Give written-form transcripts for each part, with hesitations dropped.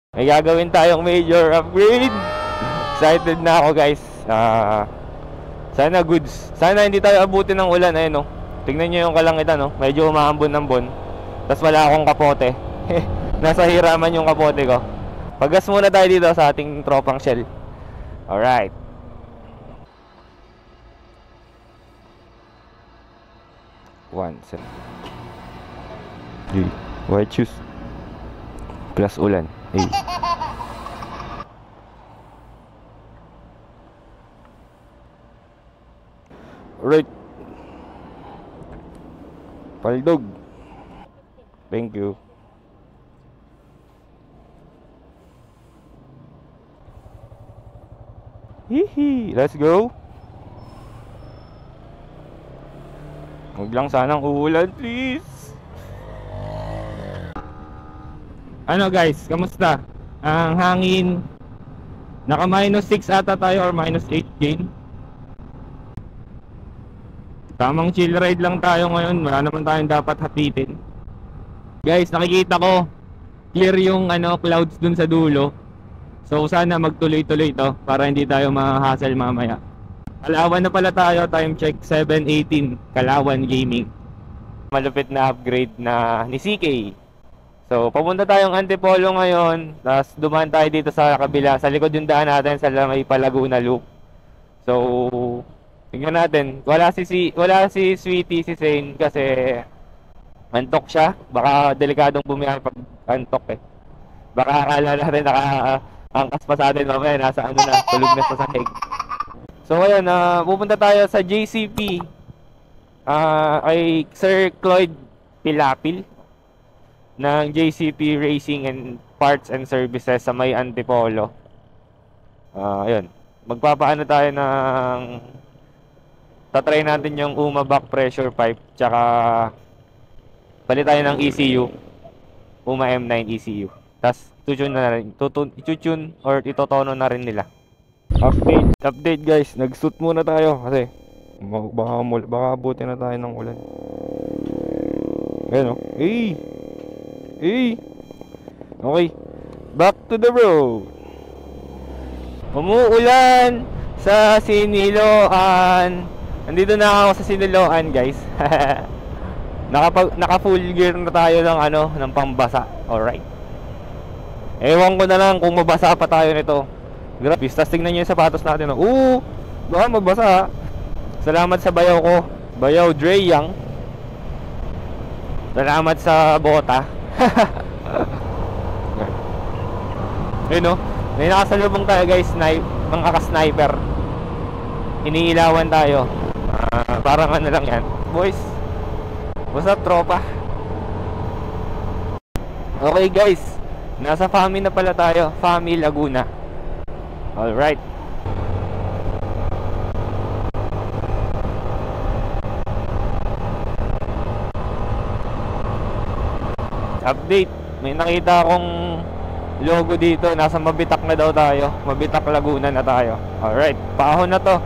May gagawin tayong major upgrade. Excited na ako guys. Sana goods. Sana hindi tayo abutin ng ulan. Ayun, no? Tingnan nyo yung kalangitan, no? Medyo umaambon-ambon. Tapos wala akong kapote. Nasa hiraman yung kapote ko. Paggas muna tayo dito sa ating tropang shell. Alright. One, set. White shoes. Plus ulan. Hey. Alright. Paldog. Thank you. Hihi. Let's go. Huwag lang sanang uulan, please. Ano guys, kamusta? Ang hangin. Naka -6 ata tayo or -8 gain. Tamang chill ride lang tayo ngayon. Wala naman tayong dapat hapitin. Guys, nakikita ko clear yung clouds dun sa dulo. So sana magtuloy-tuloy to para hindi tayo ma-hassle mamaya. Kalawan na pala tayo. Time check 7:18. Kalawan Gaming. Malupit na upgrade na ni CK. So papunta tayong Antipolo ngayon. Tapos dumaan tayo dito sa kabila. Sa likod yung daan natin sa may Laguna Loop. So tingnan natin. Wala si Sweetie, si Zane kasi antok siya. Baka delikadong bumiyahe pag antok eh. Baka akala natin nakaangkas pa sa atin mamaya. Nasa na, tulog na sa sahig. So ayun, pupunta tayo sa JCP. Kay Sir Cloyd Pilapil ng JCP Racing and Parts and Services sa may Antipolo. Ayun. Magpapaano tayo ng tatry natin yung UMA back pressure pipe, tsaka palit tayo ng ECU, UMA M9 ECU. Tapos tutune na rin, itutune or itotono na rin nila. Update guys, nag-suit muna tayo kasi baka abutin na tayo ng ulan. Ayun, oh. Okay, back to the road. Umuulan sa Siniloan. Nandito na ako sa Siniloan guys. Naka full gear na tayo ng pambasa. Alright. Ewan ko na lang kung mabasa pa tayo nito. Grabe, tas tingnan nyo yung sapatos natin. Baka magbasa. Salamat sa bayaw ko. Bayaw Dre Young. Salamat sa bota. Ayun, no? May nakasalubong tayo guys, mga ka-sniper. Iniilawan tayo. Parang lang yan. Boys, what's up tropa? Okay guys, nasa FAMI na pala tayo. FAMI Laguna. Alright. Update. May nakita akong logo dito. Nasa Mabitak na daw tayo. Mabitak Laguna na tayo. Alright. Paahon na to.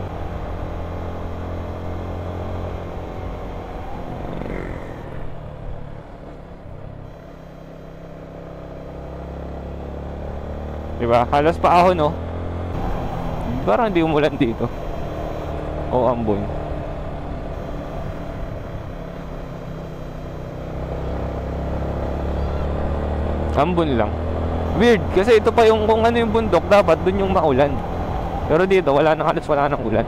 Diba? Halos paahon, no? Parang hindi umulan dito. O ambon. Ambon lang. Weird kasi ito pa yung kung ano yung bundok, dapat dun yung maulan. Pero dito wala nang halos wala nang ulan.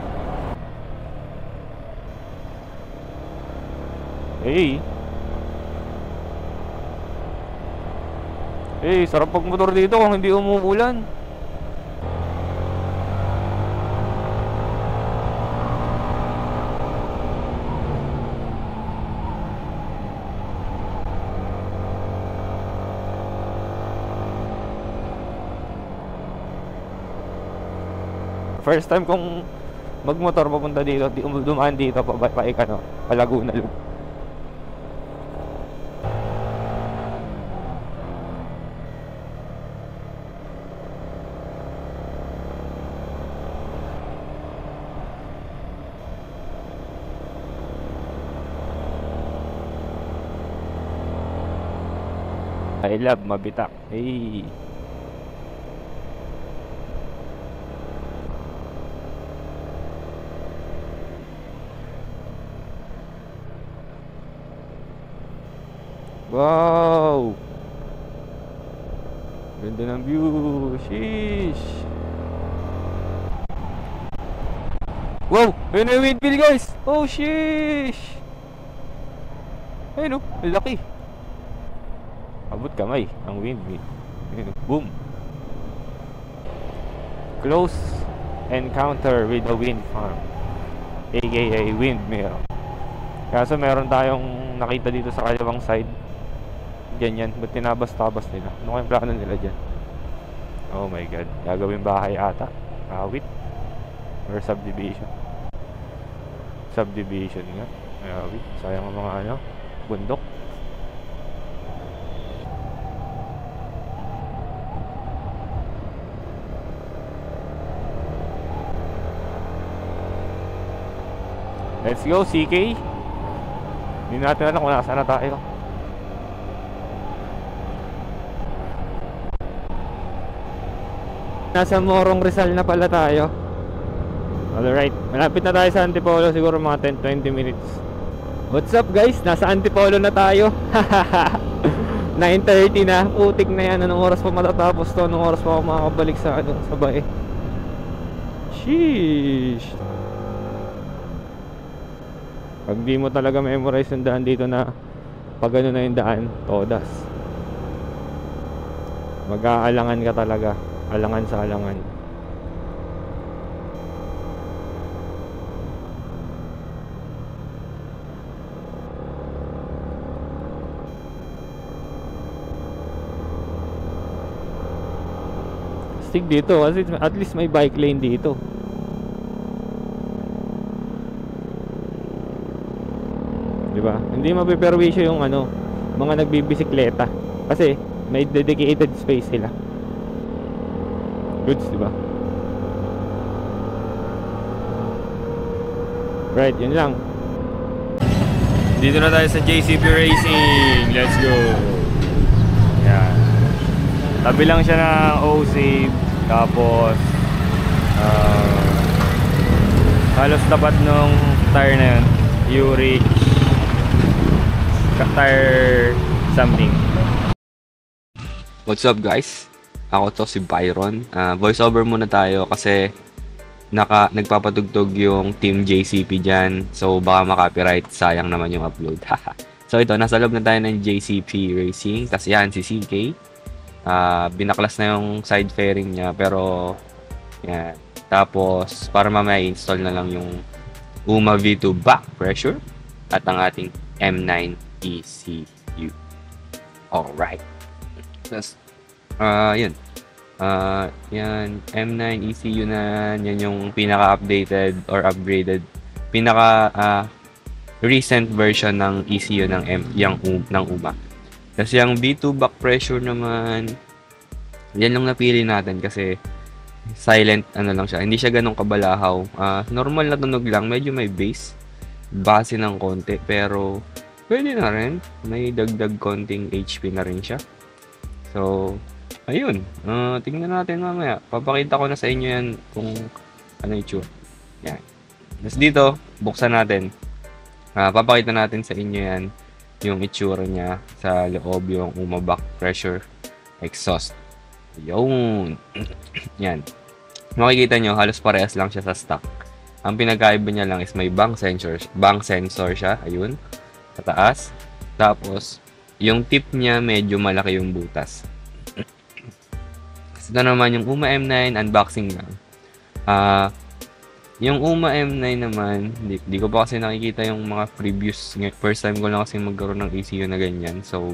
Sarap pag motor dito kung hindi umuulan. First time kong magmotor papunta dito, dumaan dito pa Laguna Loop. I love Mabitak. Wow! Ganda ng view. Sheesh! Wow! Ayun na yung windmill, guys! Oh, sheesh! Ayun, oh, laki. Abot kamay ang windmill. Ayun, boom! Close encounter with a wind farm, aka windmill. Kaso meron tayong nakita dito sa kalawang side. Ganyan, ba't tinabas-tabas nila? Ano kayong plano nila dyan? Oh my god, gagawin bahay ata. Awit or subdivision. Subdivision nga. Awit, sayang ang mga ano, bundok. Let's go, CK. Hindi natin alam kung nasaan na tayo. Nasa Morong Rizal na pala tayo. Alright, malapit na tayo sa Antipolo. Siguro mga 10-20 minutes. What's up guys? Nasa Antipolo na tayo. 9:30 na. Putik na yan. Anong oras pa matatapos to? Anong oras pa ako makakabalik sa bae? Sheesh. Pag di mo talaga memorize yung daan dito na pag ano na yung daan, todas. Mag-aalangan ka talaga. Alangan sa alangan. Stick dito kasi at least may bike lane dito. Diba? Hindi mapiperwisyo yung ano, mga nagbibisikleta kasi may dedicated space sila. Goods, diba? Right, yun lang. Dito na tayo sa JCP Racing. Let's go. Yan. Tabi lang siya ng O-Save. Tapos halos tapat nung tire na yun, Uric tire something. What's up guys? Ako to si Byron. Voice over muna tayo kasi nagpapatugtog yung Team JCP dyan. So baka makopyright, sayang naman yung upload. So ito, nasa loob na tayo ng JCP Racing. Tapos yan, si CK. Binaklas na yung side fairing niya pero yan. Tapos para mamaya install na lang yung UMA V2 back pressure at ang ating M9 ECU. Alright. Tapos yun. Yan, M9 ECU na yan yung pinaka-updated or upgraded, recent version ng ECU ng ng UMA. Kasi yung V2 back pressure naman, yan lang napili natin kasi silent ano lang siya. Hindi siya ganun kabalahaw. Normal na tunog lang, medyo may bass, base ng konti, pero pwede na rin. May dagdag konting HP na rin siya. So, ayun. Tingnan natin mamaya. Papakita ko na sa inyo yan kung ano itsura. Yan. Tapos dito, buksan natin. Papakita natin sa inyo yan yung itsura niya sa loob, yung UMA back pressure exhaust. Yun. Yan. Makikita nyo, halos parehas lang siya sa stock. Ang pinagkaiba niya lang is may bank sensor siya. Ayun. Sa taas. Tapos, yung tip niya medyo malaki yung butas. Ito naman yung UMA M9 unboxing lang. Yung UMA M9 naman, di ko pa kasi nakikita yung mga previous. First time ko lang kasi magkaroon ng ECU na ganyan. So,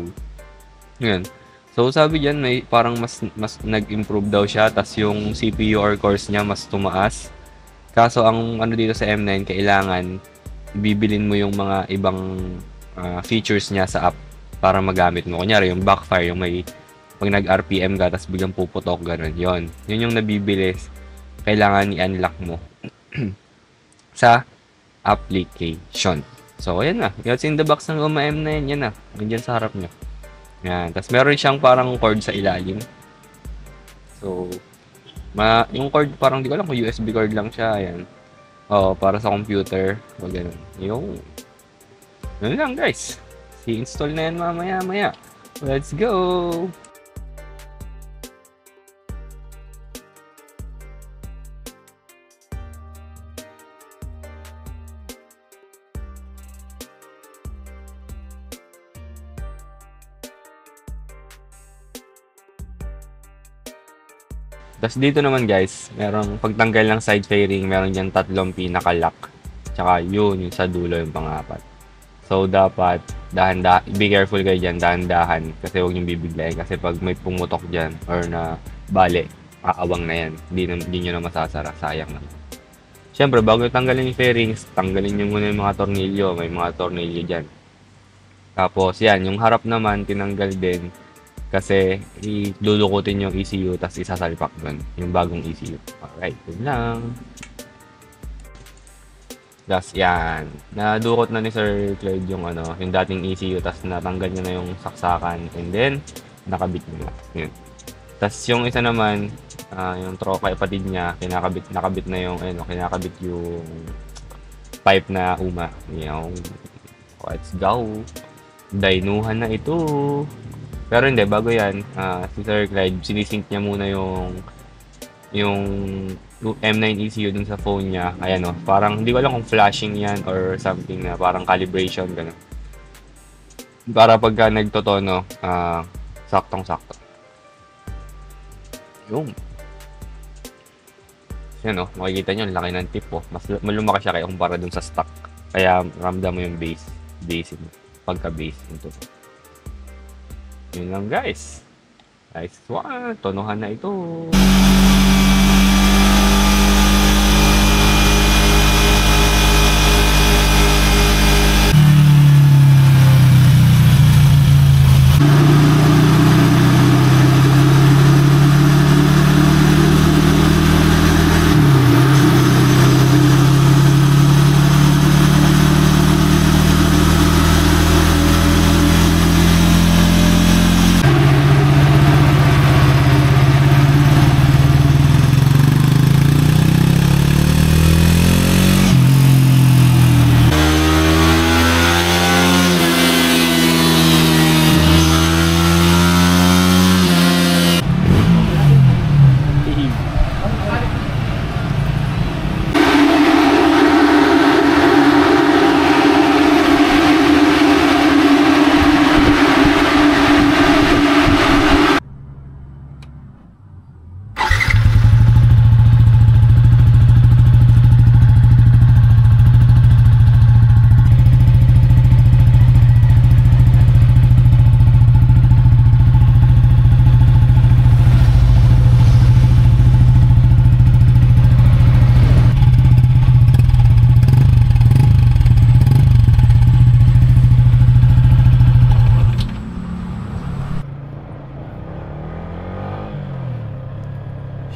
yun. So, sabi dyan, may parang mas nag-improve daw siya. Tas yung CPU or cores niya mas tumaas. Kaso, ang ano dito sa M9, kailangan bibilin mo yung mga ibang features niya sa app para magamit mo. Kunyari, yung backfire, yung may pag nag-RPM ka, tas biglang puputok, ganun. Yun yung nabibili. Kailangan i-unlock mo sa application. So, ayan na. What's in the box ng UMA M9? Yan na. Nandiyan sa harap nyo. Yan. Tapos, meron siyang parang cord sa ilalim. So, yung cord, parang di ko alam kung USB cord lang siya. Ayan. Para sa computer. O, ganun. Yun lang, guys. I-install na yan mamaya-maya. Let's go! Tapos dito naman guys, merong pagtanggal ng side fairing, meron dyan 3 pinaka-lock. Tsaka yun, yung sa dulo yung pang-apat. So dapat, be careful kayo dyan, dahan-dahan. Kasi huwag nyo bibiglayin. Kasi pag may pumutok dyan, or na bale, aawang na yan. Hindi nyo na masasara, sayang na. Siyempre, bago tanggalin yung fairings, tanggalin nyo muna yung mga tornilyo. May mga tornilyo dyan. Tapos yan, yung harap naman, tinanggal din. Kasi ilulukutin yung ECU tapos isasalpak doon yung bagong ECU. Alright, yun lang. Tapos yan, nadukot na ni Sir Clyde yung yung dating ECU tapos natanggal niya na yung saksakan and then nakabit niya. Yun. Tapos yung isa naman, yung kapatid niya, nakabit na yung kinakabit yung pipe na uma. Yung let's go. Dainuhan na ito. Pero hindi, bago yan, si Sir Clyde, sinisync niya muna yung M9 ECU dun sa phone niya. Ayan parang hindi ko alam kung flashing yan or something na parang calibration, gano'n. Para pagka nagtotono, saktong-sakto. Yung. Yan makikita nyo, laki ng tip Mas malumaki siya kaya kumpara dun sa stock. Kaya ramdam mo yung base pagka-base nito. Yun lang guys. Nice one. Tonohan na ito.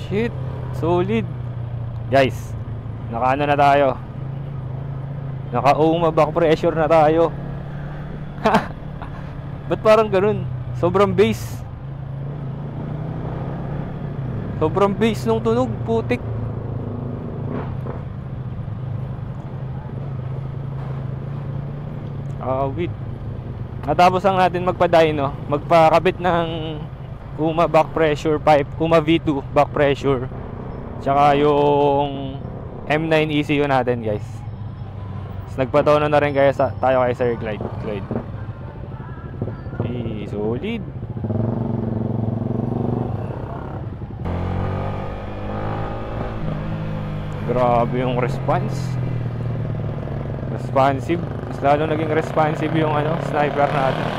Shit, solid. Guys, naka na tayo. Naka-uma back pressure na tayo. Ba't parang ganun? Sobrang bass. Sobrang bass nung tunog, putik. Wait. Natapos lang natin magpa-dyno, magpakabit ng Uma back pressure pipe, Uma V2 back pressure. Tsaka yung M9 ECU natin, guys. Tapos nagpatono na rin tayo kay Sir Clyde. Solid. Grabe yung response. Responsive. Mas lalo naging responsive yung sniper natin.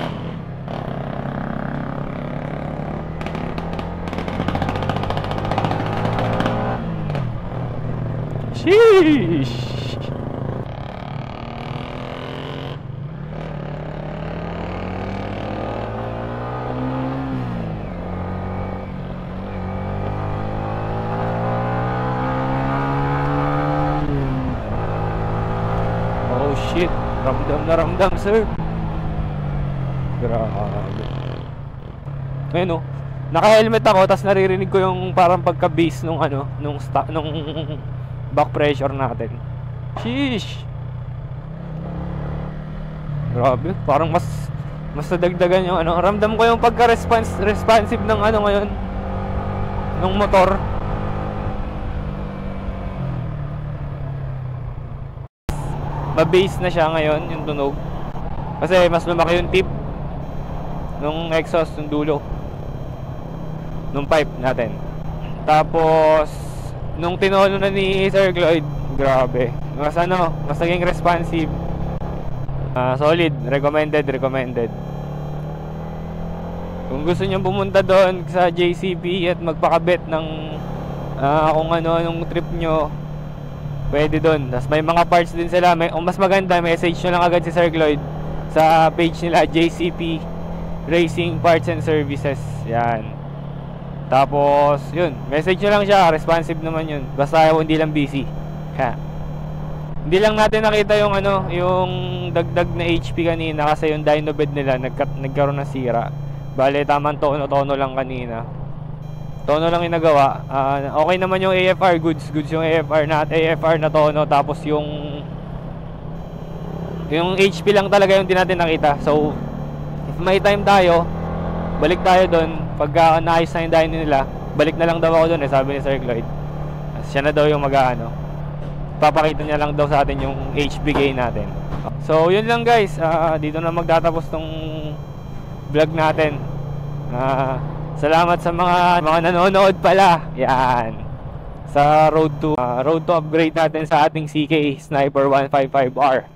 Sheesh. Oh shit, ramdam na ramdam, sir. Grabe. Ayun naka-helmet ako, tas naririnig ko yung parang pagka-bass nung nung back pressure natin. Sheesh. Grabe, parang Mas nadagdagan yung ano. Ramdam ko yung responsive ng ano ngayon, ng motor. Ba-bass na siya ngayon yung tunog. Kasi mas lumaki yung tip nung exhaust, yung dulo nung pipe natin. Tapos nung tinono na ni Sir Cloyd, grabe, mas ano, mas naging responsive. Solid, recommended. Kung gusto niyo pumunta doon sa JCB at magpakabit ng kung anong trip nyo, pwede doon. Tapos may mga parts din sila. Mas maganda, message nyo lang agad si Sir Cloyd sa page nila, JCP Racing Parts and Services. Yan. Tapos yun, message nyo lang siya, responsive naman yun. Basta hindi lang busy. Hindi lang natin nakita yung ano, yung dagdag na HP kanina kasi yung dyno bed nila nagkaroon ng sira. Bale, tamang tono lang kanina. Tono lang yung nagawa. Okay naman yung AFR, goods yung AFR na tono. Tapos yung HP lang talaga yung di natin nakita. So if may time tayo, balik tayo doon. Pagka naayos na yung dyno nila, balik na lang daw ako doon, sabi ni Sir Cloyd. Siya na daw yung mag-ano, papakita niya lang daw sa atin yung HP gain natin. So yun lang guys, dito na magtatapos tong vlog natin. Salamat sa mga nanonood pala. Yan. Sa road to upgrade natin sa ating CK Sniper 155R.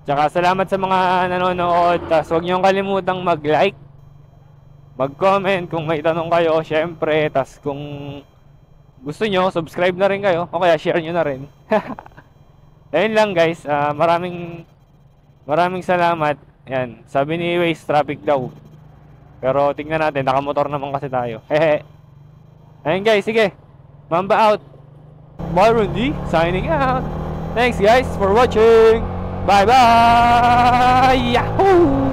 Tsaka salamat sa mga nanonood. Tas huwag niyong kalimutang mag-like, mag-comment kung may tanong kayo, syempre. Tas kung gusto nyo, subscribe na rin kayo, o kaya share nyo na rin. Ayun lang guys, maraming salamat. Yan, sabi ni Waze, traffic daw. Pero tingnan natin, nakamotor naman kasi tayo. Hehe. Ayun guys, sige. Mamba out. Byron D, signing out. Thanks guys for watching. Bye bye. Yahoo!